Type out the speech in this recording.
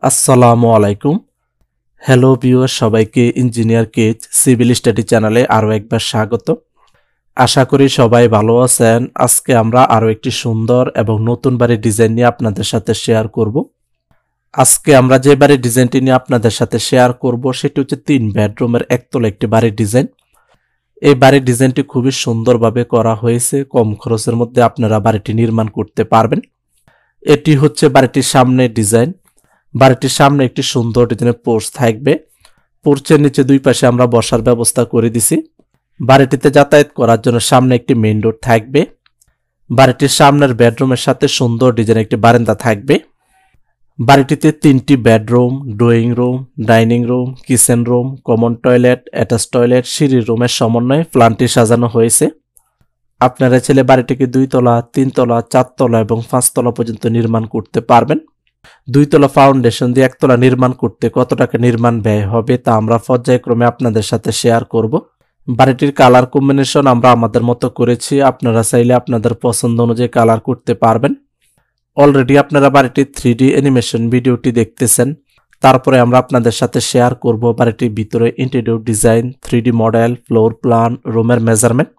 আসসালামু আলাইকুম। Hello viewer, সবাইকে ইঞ্জিনিয়ার কেজ সিভিল স্টাডি চ্যানেলে আরও একবার স্বাগত। আশা করি সবাই ভালো আছেন। আজকে আমরা আরও একটি সুন্দর এবং নতুন বাড়ির ডিজাইন নিয়ে আপনাদের সাথে শেয়ার করব। আজকে আমরা যে বাড়ির ডিজাইনটি নিয়ে আপনাদের সাথে শেয়ার করব সেটি হচ্ছে 3 বেডরুমের একতলা একটি বাড়ির ডিজাইন। এই বাড়ির ডিজাইনটি খুবই সুন্দরভাবে করা হয়েছে। কম খরচের মধ্যে আপনারা বাড়িটি নির্মাণ করতে পারবেন। এটি হচ্ছে বাড়িটির সামনের ডিজাইন। বাড়িটির সামনে একটি সুন্দর ডিজাইনের পোর্চ থাকবে। পোর্চের নিচে দুই পাশে আমরা বসার ব্যবস্থা করে দিছি। বাড়িটিতে যাতায়াত করার জন্য সামনে একটি মেইন রোড থাকবে। বাড়িটির সামনের বেডরুমের সাথে সুন্দর ডিজাইনের একটি বারান্দা থাকবে। বাড়িটিতে 3টি bedroom, drawing room, dining room, kitchen room, common toilet, attach toilet, সিঁড়ির রুমের সমন্বয়ে প্ল্যানটি সাজানো হয়েছে। আপনারা চাইলে বাড়িটিকে 2 তলা, 3 তলা, 4 তলা এবং 5 তলা পর্যন্ত নির্মাণ করতে পারবেন। 2 তলা ফাউন্ডেশন দিয়ে 1 তলা নির্মাণ করতে কত টাকা নির্মাণ ব্যয় হবে তা আমরা পর্যায়ক্রমে আপনাদের সাথে শেয়ার করব। বাড়িটির কালার কম্বিনেশন আমরা আমাদের মতো করেছি। আপনারা চাইলে আপনাদের পছন্দ অনুযায়ী কালার করতে পারবেন। অলরেডি আপনারা বাড়িটির 3D অ্যানিমেশন ভিডিওটি দেখতেছেন। তারপরে আমরা আপনাদের সাথে শেয়ার করব বাড়িটির ভিতরে interior design, 3D model, floor plan, রুমের মেজারমেন্ট।